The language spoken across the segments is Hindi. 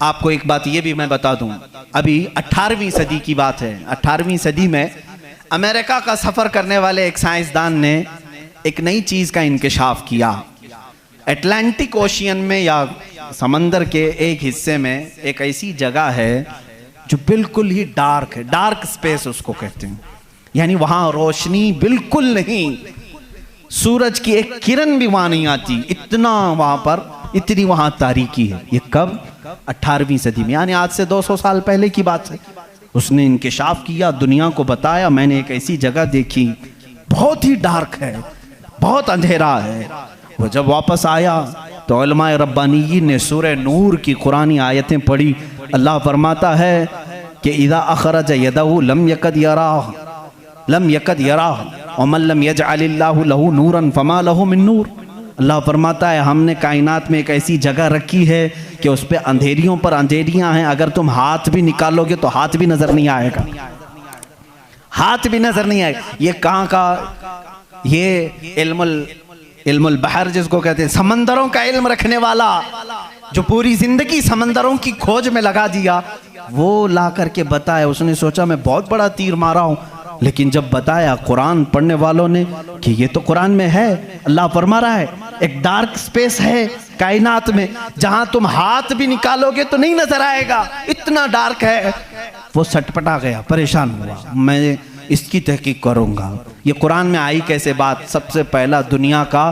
आपको एक बात ये भी मैं बता दूं, अभी 18वीं सदी की बात है। 18वीं सदी में अमेरिका का सफ़र करने वाले एक साइंसदान ने एक नई चीज़ का इंकशाफ किया। अटलांटिक ओशियन में या समंदर के एक हिस्से में एक ऐसी जगह है जो बिल्कुल ही डार्क है, डार्क स्पेस उसको कहते हैं, यानी वहाँ रोशनी बिल्कुल नहीं, सूरज की एक किरण भी वहाँ नहीं आती, इतना वहाँ पर, इतनी वहाँ तारीकी है। ये कब? 18वीं सदी में, यानी आज से 200 साल पहले की बात है। उसने इंकशाफ किया, दुनिया को बताया, मैंने एक ऐसी जगह देखी, बहुत ही डार्क है, बहुत अंधेरा है। वो जब वापस आया तो उलमाए रब्बानी ने सूरह नूर की कुरानी आयतें पढ़ी। अल्लाह फरमाता है कि इज़ा अखरज यदहु लम यकद यराह व मन लम यजअलिल्लाहु लहू नूरन फमा लहू मिन नूर। अल्लाह फरमाता है हमने कायनात में एक ऐसी जगह रखी है कि उस पर अंधेरियों पर अंधेरियां हैं, अगर तुम हाथ भी निकालोगे तो हाथ भी नजर नहीं आएगा, हाथ भी नजर नहीं आएगा। ये कहाँ का? ये इल्मुल बहर जिसको कहते हैं, समंदरों का इल्म रखने वाला, जो पूरी जिंदगी समंदरों की खोज में लगा दिया, वो ला करके बताया। उसने सोचा मैं बहुत बड़ा तीर मारा हूं, लेकिन जब बताया कुरान पढ़ने वालों ने कि ये तो कुरान में है, अल्लाह फरमा रहा है एक डार्क स्पेस है कायनात में जहां तुम हाथ भी निकालोगे तो नहीं नजर आएगा, इतना डार्क है। वो सटपटा गया, परेशान हुआ, मैं इसकी तहकीक करूंगा। ये कुरान में आई कैसे बात? सबसे पहला दुनिया का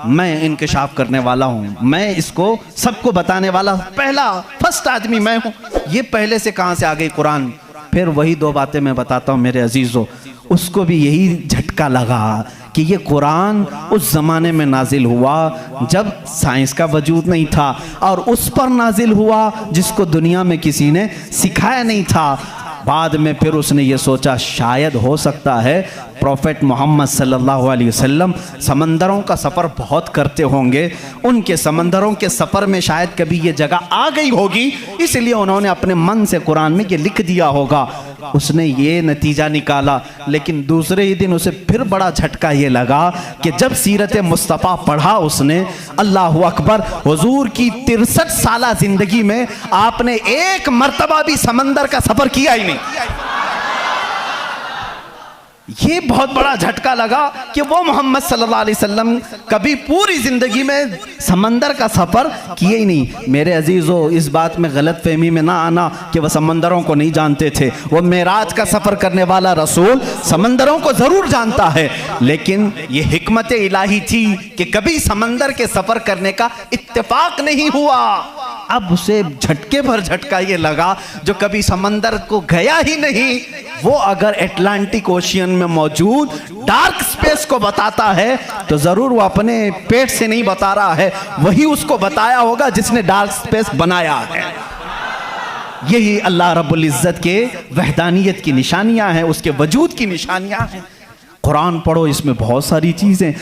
मैं इंकशाफ करने वाला हूँ, मैं इसको सबको बताने वाला पहला फर्स्ट आदमी मैं हूँ। ये पहले से कहाँ से आ गई कुरान? फिर वही दो बातें मैं बताता हूँ मेरे अजीज़ों। उसको भी यही झटका लगा कि ये कुरान उस ज़माने में नाजिल हुआ जब साइंस का वजूद नहीं था, और उस पर नाजिल हुआ जिसको दुनिया में किसी ने सिखाया नहीं था। बाद में फिर उसने ये सोचा शायद हो सकता है प्रॉफेट मोहम्मद सल्लल्लाहु अलैहि वसल्लम समंदरों का सफ़र बहुत करते होंगे, उनके समंदरों के सफ़र में शायद कभी ये जगह आ गई होगी, इसलिए उन्होंने अपने मन से कुरान में ये लिख दिया होगा। उसने ये नतीजा निकाला। लेकिन दूसरे ही दिन उसे फिर बड़ा झटका ये लगा कि जब सीरत मुस्तफ़ा पढ़ा उसने, अल्लाह अकबर, हुजूर की 63 साला जिंदगी में आपने एक मर्तबा भी समंदर का सफ़र किया ही नहीं। ये बहुत बड़ा झटका लगा कि वो मोहम्मद सल्लल्लाहु अलैहि वसल्लम कभी पूरी ज़िंदगी में समंदर का सफ़र किए ही नहीं। मेरे अजीज़ों, इस बात में गलत फहमी में ना आना कि वह समंदरों को नहीं जानते थे। वो मेराज का सफ़र करने वाला रसूल समंदरों को ज़रूर जानता है, लेकिन ये हिकमत इलाही थी कि कभी समंदर के सफ़र करने का इत्तेफाक नहीं हुआ। अब उसे झटके भर झटका ये लगा जो कभी समंदर को गया ही नहीं, वो अगर अटलांटिक ओशियन में मौजूद डार्क स्पेस को बताता है तो जरूर वो अपने पेट से नहीं बता रहा है, वही उसको बताया होगा जिसने डार्क स्पेस बनाया है। यही अल्लाह रब्बुल इज्जत के वहदानियत की निशानियां हैं, उसके वजूद की निशानियां हैं। कुरान पढ़ो, इसमें बहुत सारी चीजें